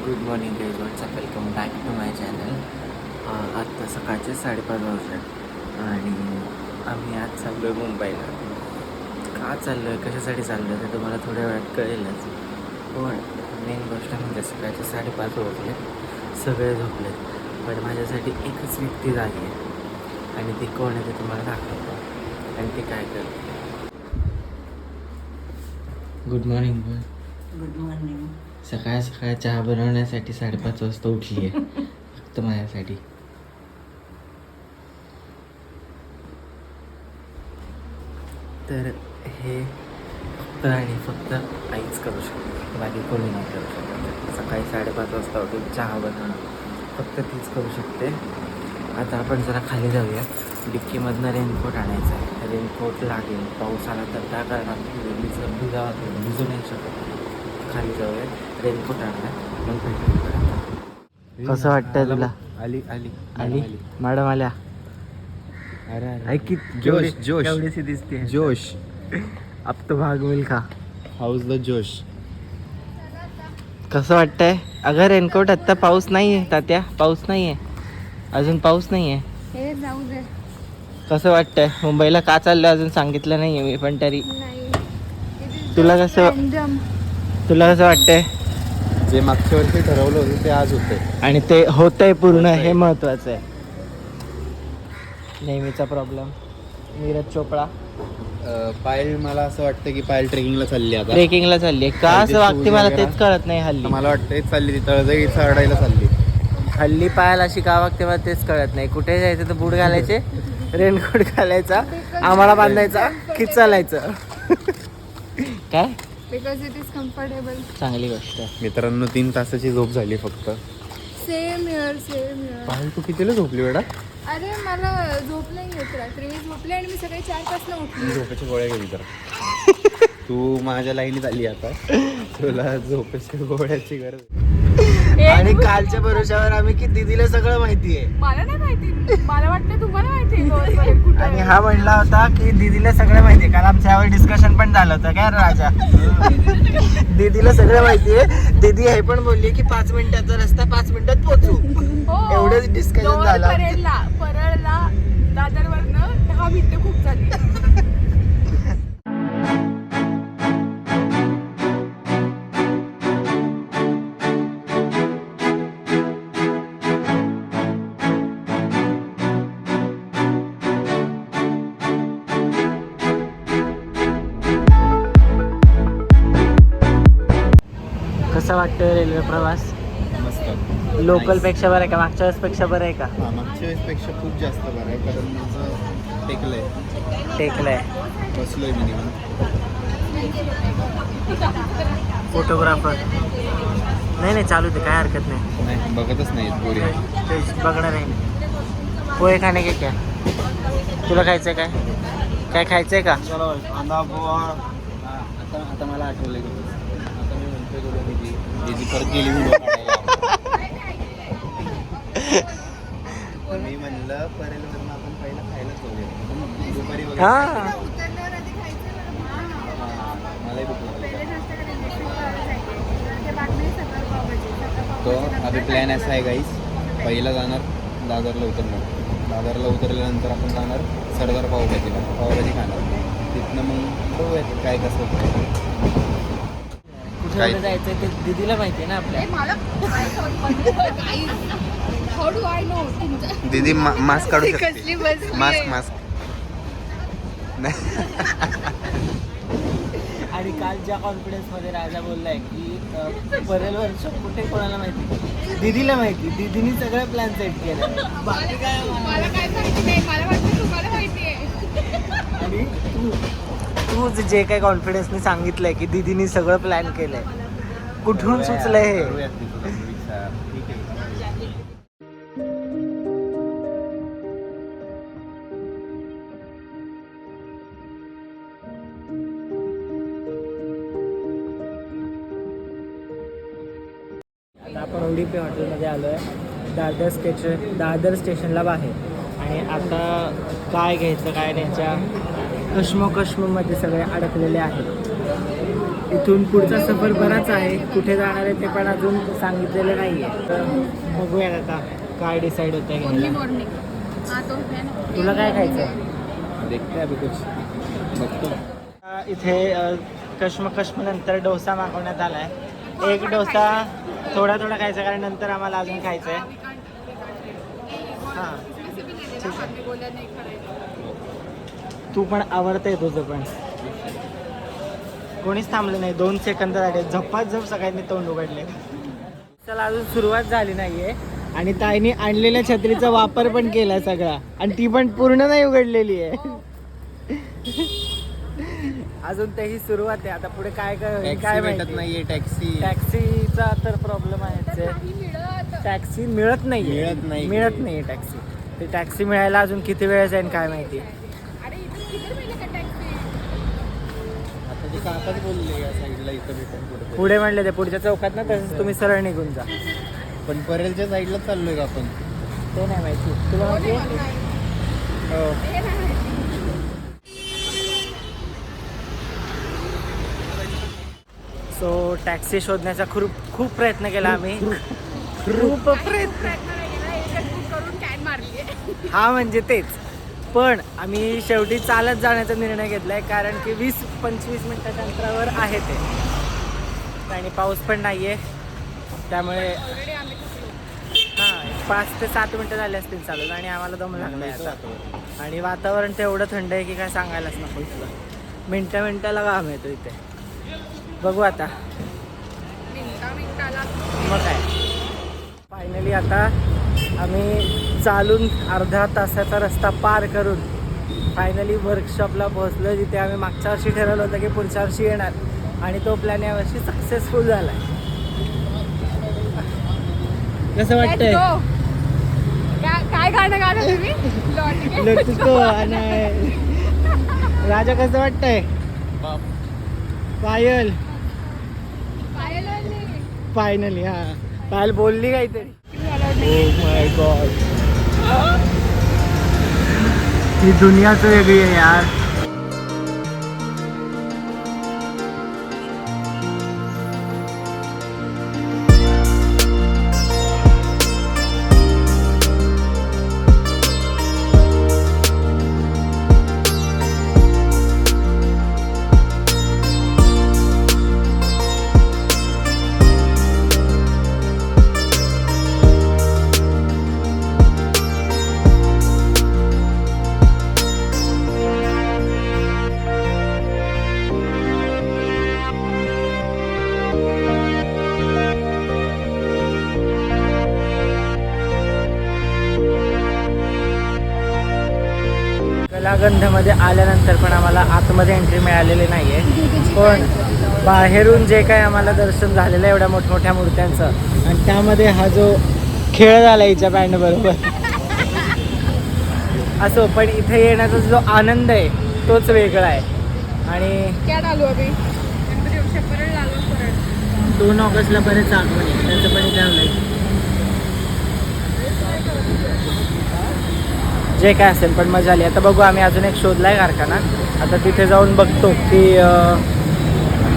Good morning guys, what's up, welcome back to my channel. आत्ता सकाळचे 5:30 वाजले आणि आम्ही आज चाललो आहे मुंबईला. का चाललो आहे, कशासाठी चाललो आहे ते तुम्हाला थोड्या वेळात कळेलच. पण मेन गोष्ट म्हणजे सकाळचे 5:30 वाजले, सगळे झोपले, पण माझ्यासाठी एकच व्यक्ती जागी आहे आणि ती कोण आहे ते तुम्हाला दाखवतो आणि ती काय करते. गुड मॉर्निंग बोल. Good morning. सकाळ सकाळ चहा बनवण्यासाठी 5:30 वाजता उठली आहे फक्त माझ्यासाठी. तर हे फक्त आणि फक्त आईच करू शकते, बाकी कोणी नाही करू शकत. सकाळी 5:30 वाजता उठून चहा बनवणं फक्त तीच करू शकते. आता आपण जरा खाली जाऊया. डिक्कीमधनं रेनकोट आणायचं आहे. रेनकोट लागेल, पाऊस आला तर काय करणार, भिजू नाही शकत. खाली जाऊया, रेनकोट आणला, मग भेटू. कसं वाटतंय तुला? आली आली आली मॅडम आल्या. अरे ऐक जोश जोश केवढीशी दिसते. जोश. अब तो भाग मिल्खा. हाऊस द जोश. कसं वाटतंय? अगं रेनकोट आत्ता पाऊस नाही आहे तात्या, पाऊस नाही आहे अजून, पाऊस नाही आहे. हे जाऊ दे. कसं वाटतंय? मुंबईला का चाललं अजून सांगितलं नाही आहे मी, पण तरी नाही. तुला कसं वाटतंय? जे मागच्या वर्षी ठरवलं होतं ते आज होते आणि ते होतंय पूर्ण, हे महत्वाचं आहे. नेहमीचा प्रॉब्लेम. नीरज चोपडा पायल, मला असं वाटतं की पायल ट्रेकिंगला चालली आता. ट्रेकिंगला चालली आहे का असं वागते, मला तेच कळत नाही हल्ली. मला वाटतं तेच चालली, ती तळजाई चढायला चालली. हल्ली पायाला अशी का वागते मला तेच कळत नाही. कुठे जायचं तर बूट घालायचे, रेनकोट घालायचा, आम्हाला बांधायचा की चालायचं. काय बिकॉज इट इज कम्फर्टेबल. चांगली गोष्ट आहे. मित्रांनो 3 तासाची झोप झाली फक्त. Same year same year. Payal तू कितीला झोपली बेटा? अरे मला झोप नाही येत रात्री. मी झोपले आणि मी सकाळी 4 तासला उठली. झोपेच्या गोळ्या घेतली तर तू माझ्या लाईनीत आली आता. तुला झोपेच्या गोळ्याची गरज. आणि कालच्या भरोशावर आम्ही की दीदीला सगळं माहिती आहे. मला नाही माहिती, मला वाटतं तुम्हाला माहिती. आणि हा म्हणला होता की दीदीला सगळं माहिती आहे. काल आमच्या यावर डिस्कशन पण झालं होतं काय राजा. दीदीला सगळं माहिती आहे. दीदी हे पण बोलली की 5 मिनिटाचा रस्ता 5 मिनिटात पोहोचू. एवढंच डिस्कशन झालं. परळला दादरवरनं 10 मिनिटं खूप झाली. कसं वाटतं रेल्वे प्रवास? मस्त. लोकल पेक्षा बरं आहे का मागच्या वेळेस पेक्षा बरं आहे का? हा, मागच्या वेळेसपेक्षा खूप जास्त बरं आहे, कारण माझं टेकलंय. बसलोय मिनिमम. फोटोग्राफर नाही चालू ते, काय हरकत नाही. नाही बघतच नाही पोरी. बघणार आहे. पोहे खाणे के क्या? तुला खायचंय काय खायचंय का? आता मला आठवलं की आता मी म्हणतोय दीदी परत गेली व्हिडिओ मी म्हणलं परेलवरून आपण पहिला खायला जाऊया दुपारी वगैरे. हा मलाही भूक लागली. तो अभी प्लॅन असा आहे गाईस, पहिला जाणार दादरला उतरणार. दादरला उतरल्यानंतर आपण जाणार सरदार पावभाजीला, पावभाजी खाणार. तिथनं मग बघूया काय कसं होतं. कुठे जायचंय ते दीदीला माहिती आहे ना आपल्या. दीदी मास्क काढू शकते. मास्क आणि काल ज्या कॉन्फिडन्स मध्ये राजा बोललाय की परेल वर्ष कुठे कोणाला माहिती, दीदीला माहिती. दीदीनी सगळं प्लॅन सेट केलं. बाकी काय मला काय माहिती नाही. मला वाटतं तुम्हाला माहिती आहे. आणि तू जे काय कॉन्फिडन्सने सांगितलंय की दीदीनी सगळं प्लॅन केलंय, कुठून सुचलंय हे? ठीक आहे. आता आपण उडीपी हॉटेलमध्ये आलो आहे, दादर स्टेशनला बाहेर. आणि आता काय घ्यायचं काय नाही, कश्मोकश्ममध्ये सगळे अडकलेले आहेत. इथून पुढचा सफर बराच आहे. कुठे जाणार आहे ते पण अजून सांगितलेलं नाही आहे. तर बघूयात आता काय डिसाईड होतं आहे ओनली घ्यायला. मॉर्निंग हा तो है ना. तुला काय खायचं? देखते अभी कुछ बघतो. इथे कश्मकश्मनंतर डोसा मागवण्यात आला आहे. एक डोसा थोडा थोडा खायचा कारण नंतर आम्हाला अजून खायचं आहे. हां तू पण आवडतंय तुझं पण. कोणीच थांबलं नाही. 2 सेकंद झाले. झपाझप सगळ्यांनी तोंड उघडले. चला अजून सुरुवात झाली नाहीये आणि ताईने आणलेल्या छत्रीचा वापर पण केला सगळा आणि ती पण पूर्ण नाही उघडलेली आहे. अजून तेही सुरुवात आहे. आता पुढे काय काय टॅक्सी भेटत माहिती. नाहीये. टॅक्सीचा तर प्रॉब्लेम आहे. टॅक्सी मिळत नाही. मिळत नाही टॅक्सी. ते टॅक्सी मिळायला अजून किती वेळ जाईल काय माहिती. आता ते काकाच बोलले या साईडला इथं भेटत पुढे म्हणले ते पुढच्या चौकात ना तसंच तुम्ही सरळ निघून जा. पण परेलच्या साईडला चाललोय का आपण? ते नाही माहिती. तुला माहिती आहे? हो. सो टॅक्सी शोधण्याचा खूप प्रयत्न केला आम्ही. खूप प्रयत्न. हा म्हणजे तेच. पण आम्ही शेवटी चालत जाण्याचा निर्णय घेतलाय कारण की 20-25 मिनिटाच्या अंतरावर आहे ते आणि पाऊस पण नाहीये त्यामुळे हां 5 ते 7 मिनिटं झाले असतील चालत आणि आम्हाला दम लागलाय आता. आणि वातावरण तेवढं थंड आहे की काय सांगायलाच नको. इथलं मिनटाला घाम येतो इथे. बघू आता मग काय. फायनली आता आम्ही चालून अर्धा तासाचा रस्ता पार करून फायनली वर्कशॉपला पोहोचलो जिथे आम्ही मागच्या वर्षी ठरवलं होतं की पुढच्या वर्षी येणार आणि तो प्लॅन यावर्षी सक्सेसफुल झाला आहे. कसं वाटतंय? काय गाणं गाणं तुम्ही? लटको आणि राजा कसं वाटतंय? पायल फायनली हा पायल बोलली काहीतरी. Oh my God. ही दुनियाच वेगळी आहे यार. कलागंधमध्ये आल्यानंतर पण आम्हाला आतमध्ये एंट्री मिळालेली नाही आहे. पण बाहेरून जे काय आम्हाला दर्शन झालेलं आहे एवढ्या मोठमोठ्या मूर्त्यांचं आणि त्यामध्ये हा जो खेळ झाला हिच्या बँड बरोबर असो पण इथे येण्याचा जो आनंद आहे तोच वेगळा आहे. आणि 2 ऑगस्टला बरेच आगमन आहे त्याचं पण इथे आणलंय. जे काय असेल पण मजा आली. आता बघू आम्ही अजून एक शोधला आहे कारखाना. आता तिथे जाऊन बघतो की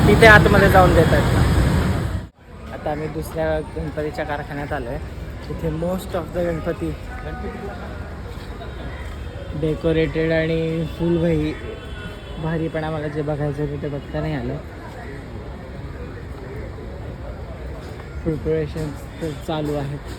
तिथे आतमध्ये जाऊन देत आहेत ना. आता आम्ही दुसऱ्या गणपतीच्या कारखान्यात आलो आहे. तिथे most of the Ganpati decorated आणि फुल भारी पण आम्हाला जे बघायचं होतं ते बघता नाही आलं. प्रिपरेशन तर चालू आहेत.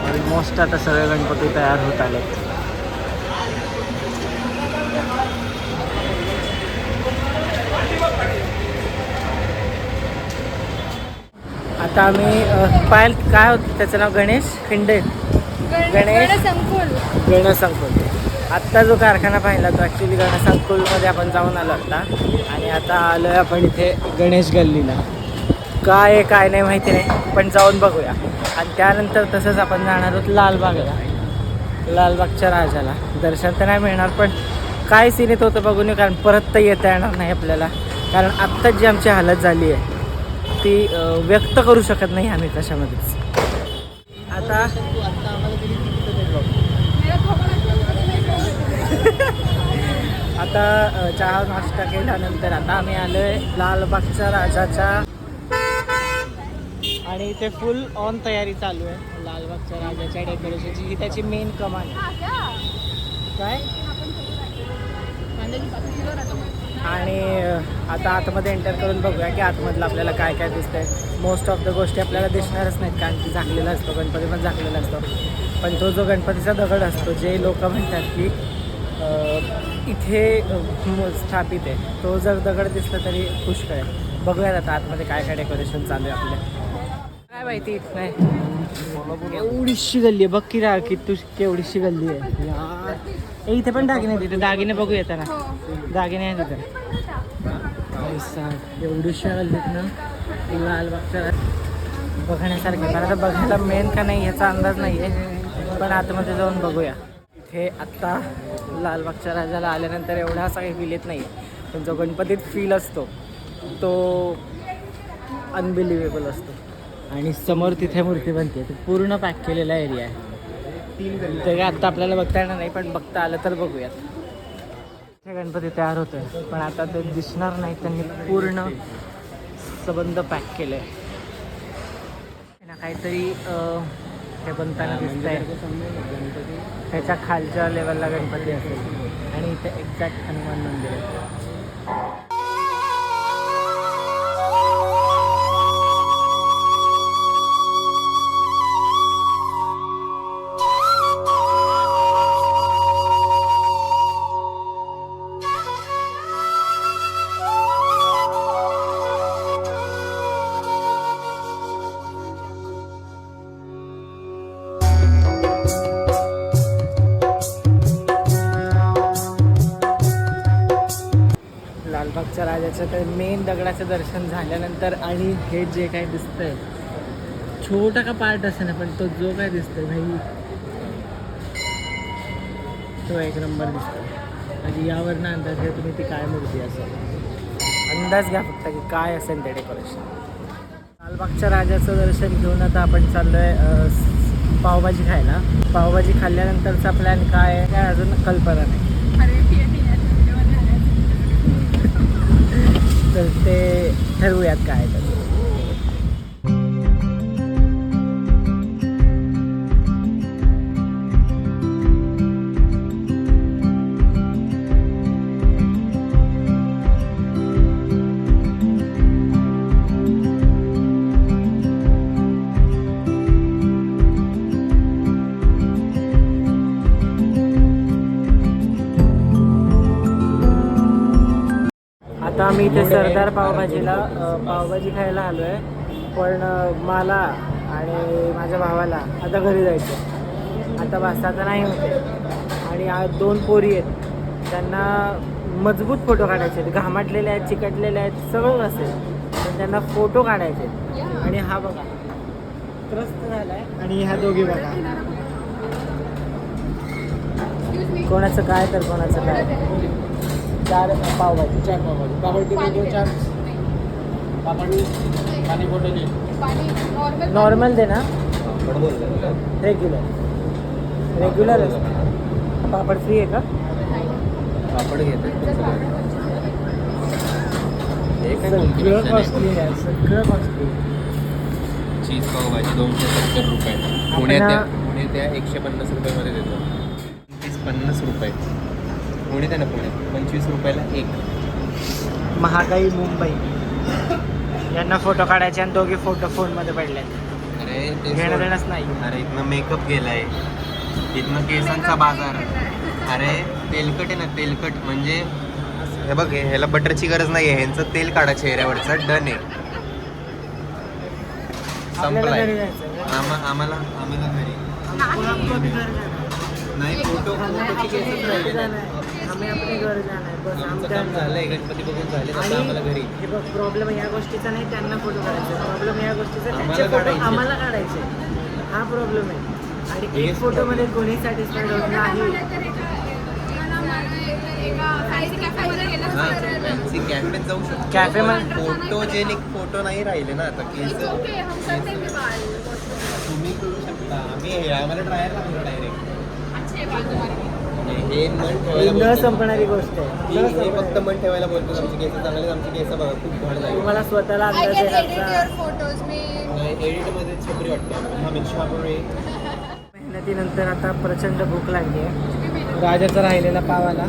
ऑलमोस्ट आता सगळे गणपती तयार होत आले. आता आम्ही पायल काय होतं त्याचं नाव? गणेश खिंडे. गणेश संकुल. गणसंकुल. आत्ता जो कारखाना पाहिला तो ॲक्च्युली गणेशातकुलमध्ये आपण जाऊन आलो आता. आणि आता आलो आहे आपण इथे गणेश गल्लीला. काय आहे काय नाही माहिती नाही, पण जाऊन बघूया. आणि त्यानंतर तसंच आपण जाणार आहोत लालबागला, लालबागच्या राजाला. दर्शन तर नाही मिळणार, पण काय सीन येत होतं बघून येऊ, कारण परत तर येता येणार नाही आपल्याला. कारण आत्ताच जी आमची हालत झाली आहे ती व्यक्त करू शकत नाही आम्ही कशामध्येच. आता आता चहा नाश्ता केल्यानंतर आता आम्ही आलो आहे लालबागच्या राजाच्या. आणि इथे फुल ऑन तयारी चालू आहे लालबागच्या राजाच्या डेकोरेशनची. ही त्याची मेन कमान आहे. काय आणि आता आतमध्ये एंटर करून बघूया की आतमधलं आपल्याला काय काय दिसतंय. मोस्ट ऑफ द गोष्टी आपल्याला दिसणारच नाहीत, कारण की झाकलेला असतो, गणपती पण झाकलेला असतो. पण तो जो गणपतीचा दगड असतो, जे लोक म्हणतात की इथे स्थापित आहे, तो जर दगड दिसला तरी पुष्कळ आहे. बघूयात आता आतमध्ये काय काय डेकोरेशन चालू आहे आपल्या. काय माहिती इथं नाही. एवढीशी गल्ली आहे बघ की राह की तू, केवढीशी गल्ली आहे यार. इथे पण दागिने आहेत, तिथे दागिने बघू येतात ना, दागिने आहेत तिथे. एवढीशा गल्लीत ना लालबागच्या बघण्यासारखे. मला तर बघायला मेन का नाही याचा अंदाज नाही आहे, पण आतमध्ये जाऊन बघूया. इथे आत्ता लालबागच्या राजाला आल्यानंतर एवढा असा काही फील येत नाही, पण जो गणपतीत फील असतो तो अनबिलिव्हेबल असतो. आणि समोर तिथे मूर्ती बनते, तो पूर्ण पॅक केलेला एरिया आहे. ते आत्ता आपल्याला बघता येणार नाही, पण बघता आलं तर बघूयात. हे गणपती तयार होतोय, पण आता ते दिसणार नाही, त्यांनी पूर्ण सबंध पॅक केलं आहे ना. काहीतरी हे बनताना दिसतंय. त्याच्या खालच्या लेवलला गणपती असेल आणि इथे एक्झॅक्ट हनुमान मंदिर आहे. लालबागच्या राजाचं तर मेन दगडाचं दर्शन झाल्यानंतर आणि हे जे काय दिसतंय, छोटा का पार्ट असेल ना, पण तो जो काय दिसतोय भाई तो एक नंबर दिसतो. म्हणजे यावरनं अंदाज घ्या तुम्ही ती काय मूर्ती असेल, अंदाज घ्या फक्त की काय असेल ते डेकोरेशन. लालबागच्या राजाचं दर्शन घेऊन आता आपण चाललो आहे पावभाजी खायला. पावभाजी खाल्ल्यानंतरचा प्लॅन काय आहे काय अजून कल्पना नाही, तर ते ठरवूयात काय तर. आता आम्ही इथे सरदार पावभाजीला पावभाजी खायला आलो आहे, पण मला आणि माझ्या भावाला आता घरी जायचं. आता वाजता तर नाही होते. आणि आज 2 पोरी आहेत, त्यांना मजबूत फोटो काढायचे आहेत. घामाटलेले आहेत, चिकटलेले आहेत, सगळं असेल, पण त्यांना फोटो काढायचे आहेत. आणि हा बघा त्रस्त झाला आहे. आणि ह्या दोघी बघा, कोणाचं काय तर कोणाचं काय. 4 पावभाजी, 4 पावभाजी, पापडी मेन्यू 4, पापडी पाणी बॉटल नॉर्मल दे ना, रेग्युलर असतं. पापड फ्री आहे का? पापड घेतात सगळं कॉस्टली आहे, सगळं कॉस्टली. चीज पावभाजी 270 रुपये. पुण्यात त्या 150 रुपयामध्ये देतो. 50 रुपये पुण्यात आहे ना, पुण्यात 25 रुपयाला एक. महागाई मुंबई. यांना फोटो काढायचे आणि दोघे फोटो फोनमध्ये पडले. अरे ते घेणं देणंच नाही. अरे इथनं मेकअप गेलाय, इथनं केसांचा बाजार. अरे तेलकट आहे ना, तेलकट म्हणजे हे बघ, ह्याला बटरची गरज नाही आहे, ह्यांचं तेल काढा चेहऱ्यावरचं, डन आहे, संपलाय. आम्हाला घरी नाही फोटोची केसच राहिले आम्ही आपले घर जाणार बस आमचं काम झालंय गणपती बघून झाले आता आम्हाला घरी हे बघ प्रॉब्लेम या गोष्टीचा नाही त्यांना फोटो काढायचा प्रॉब्लेम या गोष्टीचा आम्हाला त्यांचे फोटो काढायचे. आम्हाला काढायचे हा प्रॉब्लेम आहे आणि एक फोटोमध्ये कोणी सॅटिस्फाईड होत नाही फॅन्सी कॅफेत जाऊ शकतो कॅफे मध्ये फोटोजेनिक फोटो नाही राहिले ना आता केस तुम्ही करू शकता आम्हाला ट्रायल लागलो डायरेक्ट हे मन ठेवायला न बोलतो. संपणारी गोष्ट आहे न हे फक्त संपणारी. मन ठेवायला बोलतो आमचे केस चांगले आमचे केस बघा खूप घड झाले तुम्हाला स्वतःला अंदाज येण्याचा फोटोज मी एडिटमध्ये छपरी वाटते हा मिक्स वापरून मेहनतीनंतर आता प्रचंड भूक लागली आहे राजाचा राहिलेला पावाला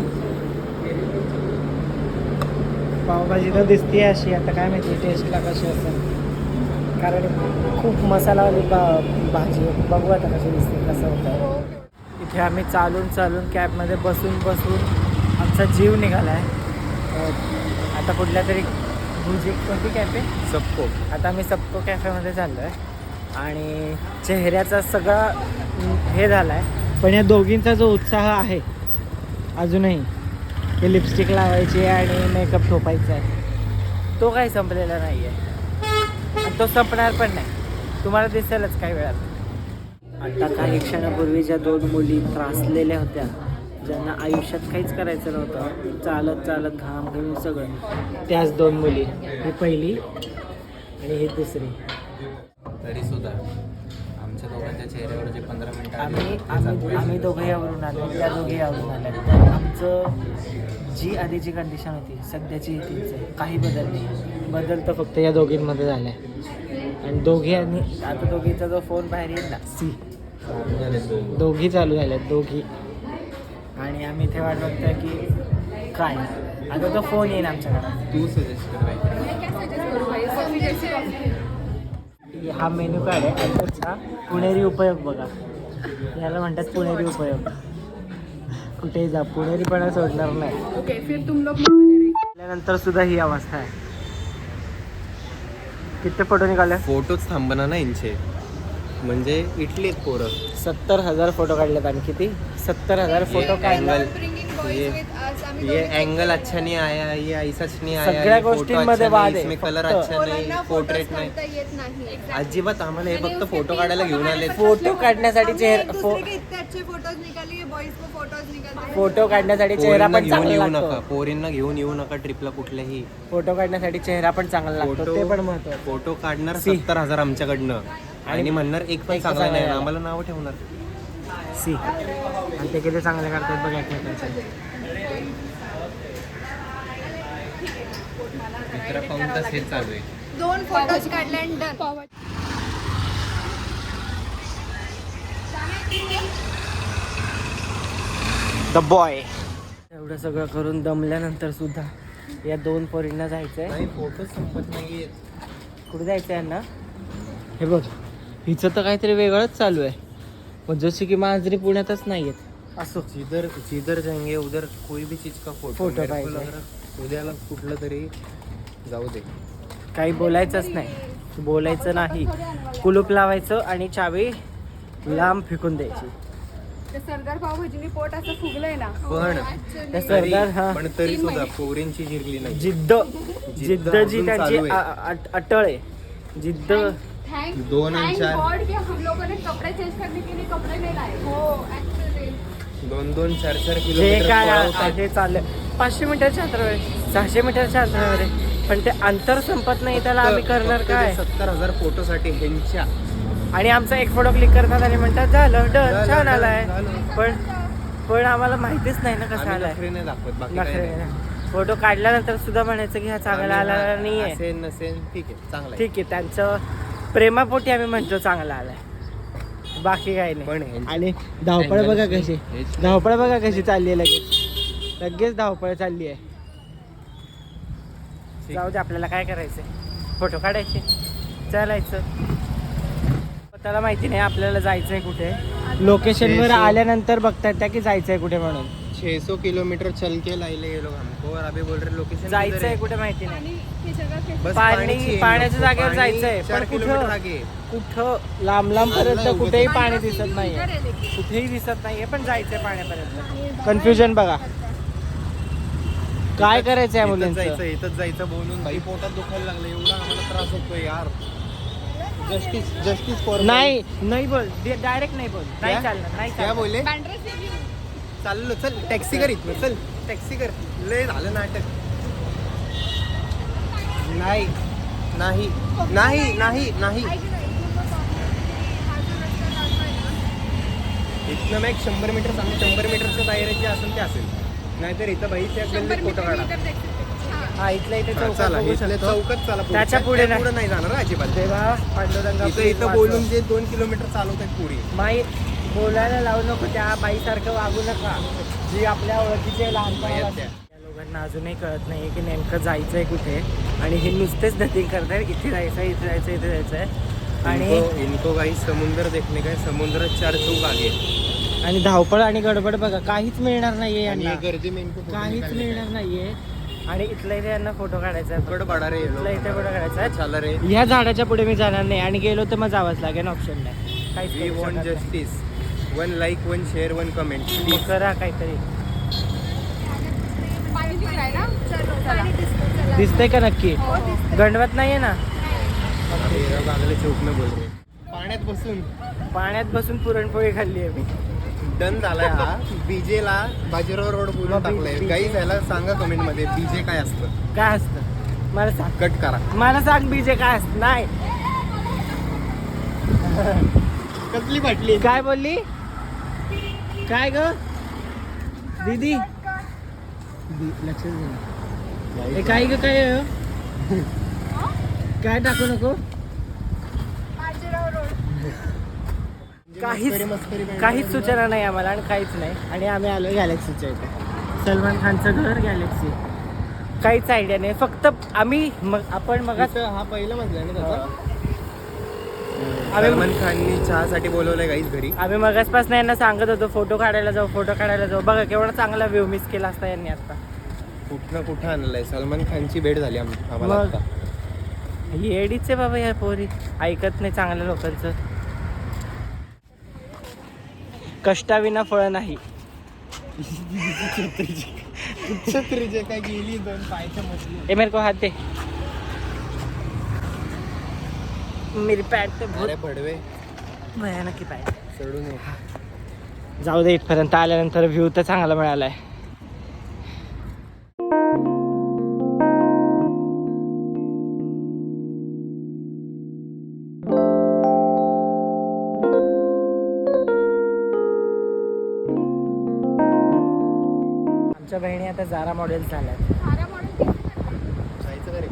पावभाजी तर दिसते अशी आता काय माहिती टेस्टला कशी असेल कारण खूप मसालावाली भाजी आहे. बघू आता कशी दिसते कसं होतं इथे आम्ही चालून चालून कॅबमध्ये बसून बसून आमचा जीव निघाला आहे आता कुठल्या तरी भुजी कोणती कॅफे सबको आता आम्ही सबको कॅफेमध्ये चाललो आहे आणि चेहऱ्याचा सगळा हे झाला आहे पण या दोघींचा जो उत्साह आहे अजूनही हे लिपस्टिक लावायची आणि मेकअप ठोपायचा आहे तो काही संपलेला नाही आहे आणि तो संपणार पण नाही तुम्हाला दिसेलच काही वेळात आता काही क्षणापूर्वी ज्या दोन मुली त्रासलेल्या होत्या ज्यांना आयुष्यात काहीच करायचं नव्हतं चालत चालत घाम घेऊन सगळं त्याच दोन मुली ही पहिली आणि ही दुसरी तरी सुद्धा आमच्या दोघांच्या चेहऱ्यावर जे 15 मिनिटं आम्ही दोघं यावरून आलो त्या दोघे यावरून आल्या तर आमचं जी आधीची कंडिशन होती सध्याची तीच आहे काही बदल नाही बदल तर फक्त या दोघींमध्ये झाला आहे आणि दोघी आणि आता दोघीचा जो फोन बाहेर येईल ना सी दोघी चालू झाल्यात दोघी आणि आम्ही इथे वाट बघतोय की काय आता तो फोन येईल आमच्याकडे तू सजेस्ट कर काहीतरी हा मेन्यू कार्ड आहे ॲड्रेसचा पुणेरी उपयोग बघा याला म्हणतात पुणेरी उपयोग कुठेही जा पुणेरीपणा सोडणार नाही ओके फिर तुम लोग त्यानंतर सुद्धा ही अवस्था आहे किती फोटो निघाले फोटोच थांबना ना इंचे म्हणजे इटलीत पोरं 70,000 फोटो काढलेत आणि किती 70,000 फोटो काढले ये एंगल अच्छा नहीं आया ये ऐसाच नहीं आया सगळ्या ये photo गोष्टींमध्ये अच्छा वाद नहीं, आहे. इसमें कलर फक्त अच्छा नाही पोर्ट्रेट नाही येत नाही अजिबात आम्हाला हे फक्त फोटो काढायला घेऊन आले फोटो काढण्यासाठी चेहरा इतने अच्छे फोटोज निकालिए बॉयज को फोटोज निकालते फोटो काढण्यासाठी चेहरा पोरींना पण घेऊन येऊ चांगला नका लागतो पोरींना घेऊन येऊ नका ट्रिपला कुठल्याही फोटो काढण्यासाठी चेहरा पण चांगला लागतो ते पण महत्त्वाचं फोटो काढणार सी. 70,000 आमच्याकडनं आणि म्हणणार एक पण एक चांगला चांगला नाही नाही. आम्हाला नाव ठेवणार सी आणि ते किती चांगले काढतात बघ एकमेकांचे मित्र पाहून तास हेच चालू आहे 2 फोटोज काढले आणि डन द बॉय एवढं सगळं करून दमल्यानंतर सुद्धा या 2 पोरींना जायचंय नाही फोटो संपत नाहीये कुठे जायचं यांना हे बघ हिचं तर काहीतरी वेगळंच चालू आहे मग जशी की मांजरी पुण्यातच नाही आहेत असो जिधर जाएंगे उधर कोई भी चीज का फोटो फोटो मेरे को पाहिजे. लग रहा उद्याला कुठलं तरी जाऊ दे काही बोलायचंच नाही बोलायचं नाही कुलूप लावायचं आणि चावी लांब फेकून द्यायची ते सरदार पावभाजीने पोट असं फुगलंय ना पण त्या सरदार हा पण तरी सुद्धा पोरींची जिरली नाही जिद्द जिद्द जी अजून त्यांची चालू आहे. अटळ आहे जिद्द थैंक 2 आणि 4 गॉड कि हम लोगों ने कपड़े चेंज करने के लिए कपड़े नहीं लाए हो एक्चुअली 2-2, 4-4 जे किलोमीटर काय पळवतात. ते चाललं 500 मीटरच्या अंतरावर आहे, 600 मीटरच्या अंतरावर आहे पण ते अंतर संपत नाही त्याला आम्ही करणार फक्त काय 70,000 फोटोसाठी ह्यांच्या आणि आमचा एक फोटो क्लिक करतात आणि म्हणतात झालं डन झालं, छान झालं, आलाय झालं. पण आम्हाला माहितीच नाही ना कसा आम्ही आलाय नखरे नाही दाखवत बाकी काही नखरे नाही. फोटो काढल्यानंतर सुद्धा म्हणायचं की हा चांगला आला नाहीये असेल नसेल ठीक आहे चांगला आहे. ठीक आहे त्यांचं प्रेमापोटी आम्ही म्हणतो चांगला आलाय बाकी काही नाही पण ह्यांची आणि धावपळ बघा angles कशी हेच- धावपळ बघा कशी चालली आहे लगेच धावपळ चालली आहे जाऊ दे आपल्याला काय करायचंय फोटो काढायचे चालायचं त्याला माहिती नाही आपल्याला जायचंय कुठे लोकेशनवर आल्यानंतर बघतात त्या की जायचंय कुठे म्हणून 600 किलोमीटर चल के लाइले ये लोग हमको और अभी बोल रहे लोकेशन जायचंय कुठे माहिती नाही आणि बस पाण्याच्या जागेवर जायचंय, 4 पण किलोमीटर कुठं आगे. कुठं लांब लांब पर्यंत कुठेही पाणी दिसत नाहीये, कुठेही दिसत नाहीये, पण जायचंय पाण्यापर्यंत. कन्फ्युजन बघा. काय करायचंय इथंच मुलींचं? जायचं, इथंच जायचं बोलून बाई पोटात दुखायला लागलं, एवढा आम्हाला त्रास होतोय यार. जस्टिस फॉर नाही नाही बोल, डायरेक्ट नाही बोल. नाही चालणार, नाही क्या चालणार. बोले? चाललो, चल टॅक्सी कर इथनं, चल टॅक्सी कर. लय झालं नाटक. नाही नाही नाही नाही नाही इथनं मग 100 मीटर सांगू, 100 मीटरच्या दायऱ्यात जे असेल ते असेल, नाहीतर इथं बाई त्या गल्लीत फोटो काढा. हा, इथल्या इथे हा, चौकात चला बघू इथले शकतो. चौकात चला पुढे. त्याच्या पुढे नाही. पुढे नाही जाणार अजिबात. तेव्हा पांडुरंगा इथं इथं बोलून जे 2 किलोमीटर चालवतात पुढे. माई बोलायला लावू नको, त्या बाईसारखं वागू नका जी आपल्या ओळखीचे लहानपणापासून. त्या. या लोकांना अजूनही कळत नाहीये की नेमकं जायचंय कुठे, आणि हे नुसतेच धतिंग करताय, इथे जायचं इथे जायचं इथे जायचंय. आणि इनको काही समुद्र देखणे काय, समुद्र 4 चौक आगे. आणि धावपळ आणि गडबड बघा, काहीच मिळणार नाहीये आणि यांना, गर्दी में इनको फोटो काहीच निकालने का मिळणार नाहीये. आणि इथल्या इथे यांना फोटो काढायचा आहे. गड पडा रे इथल्या इथे फोटो काढायचा आहे. चाल रे. ह्या झाडाच्या पुढे मी जाणार नाही, आणि गेलो तर मग जावंच लागेल, ऑप्शन नाही. काहीच वी करू वॉन्ट शकत नाही. जस्टिस. 1 like 1 share 1 comment. मग करा काहीतरी. दिसतंय का नक्की? गंडवत नाहीये ना? बांगले चौक में बोल रहे. पाण्यात बसून पुरणपोळी खाल्ली आहे मी. डन झालाय हा. बीजे ला बाजीराव रोड बोलून मग टाकलाय. BJ काही जायला सांगा कमेंट मध्ये बीजे काय असतं. काय असतं मला सांग, कट करा. मला सांग बीजे काय असतं. नाही कसली बाटली? काय बोलली? काय ग दीदी? लक्ष दे. हे काय ग, काय आहे हो? काय टाकू नको. काहीच सूचना नाही आम्हाला, आणि काहीच नाही. आणि आम्ही आलो गॅलेक्सीच्या इथे. सलमान खानचं घर गॅलेक्सी. काहीच आयडिया नाही, फक्त आम्ही आपण मग हा पहिला मजला आहे ना त्याचा. सलमान खाननी चहासाठी बोलवलंय गाईस घरी. आम्ही मगाचपासून यांना सांगत होतो फोटो काढायला जाऊ, फोटो काढायला जाऊ. बघा केवढा चांगला व्ह्यू मिस केला असता यांनी आता. कुठनं कुठं आणलंय. सलमान खानची भेट झाली आम्हाला मग आता. येडीच आहे बाबा या पोरी, ऐकत नाही चांगल्या लोकांचं. कष्टाविना फळ नाही. छत्रीचे काय गेली 2 पायच्या मधली. ए मेरे को हाथ दे. मेरी पॅन्ट ते अरे पडवे भयानक पॅन्ट. चढू नये. जाऊ दे, इथपर्यंत आल्यानंतर व्ह्यू तर चांगला मिळालाय. आमच्या बहिणी आता जारा मॉडेल झाल्यात. जायचं का रे?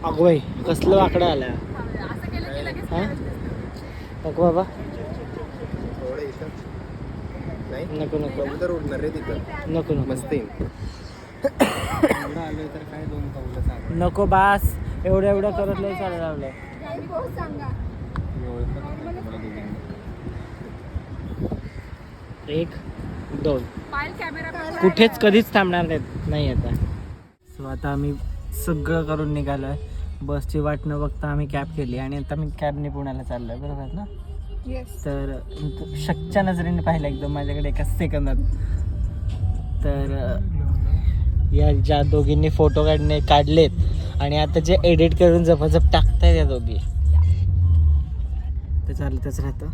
अगो बाई, कसलं वाकडं आलं. हा नको बाबा, थोडं इथं नाही नको नको तर उडणार रे तिथं. नको नको मस्त येईल. एवढं आलोय तर काय 2 पावलं सांग. नको बास, एवढं एवढं करत लय चालू लावलंय. मी ओळखत नाही तुम्हाला दोघांना. 1 2 कुठेच कधीच थांबणार नाही आता. सो आता आम्ही सगळं करून निघालोय. बसची वाट न बघता आम्ही कॅब केली, आणि आता मी कॅबने पुण्याला चाललोय, बरोबर ना? तर शक्च्या नजरेने पाहिलं एकदम माझ्याकडे एकाच सेकंदात. तर या ज्या दोघींनी फोटो काढलेत आणि आता जे एडिट करून जपाजप टाकतायत या दोघी, ते चालतच राहतं.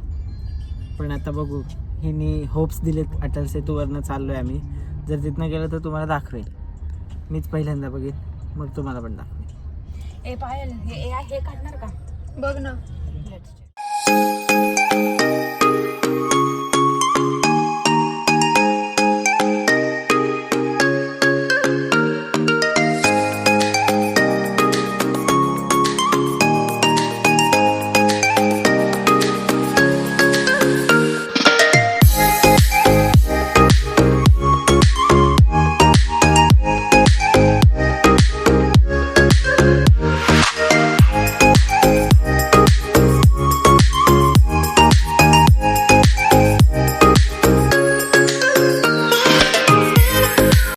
पण आता बघू, हिनी होप्स दिलेत अटल सेतूवरनं चाललोय आम्ही. जर तिथनं गेलं तर तुम्हाला दाखवेल. मीच पहिल्यांदा बघेन, मग तुम्हाला पण दाखवेल. ए पायल, हे काढणार का? बघ ना.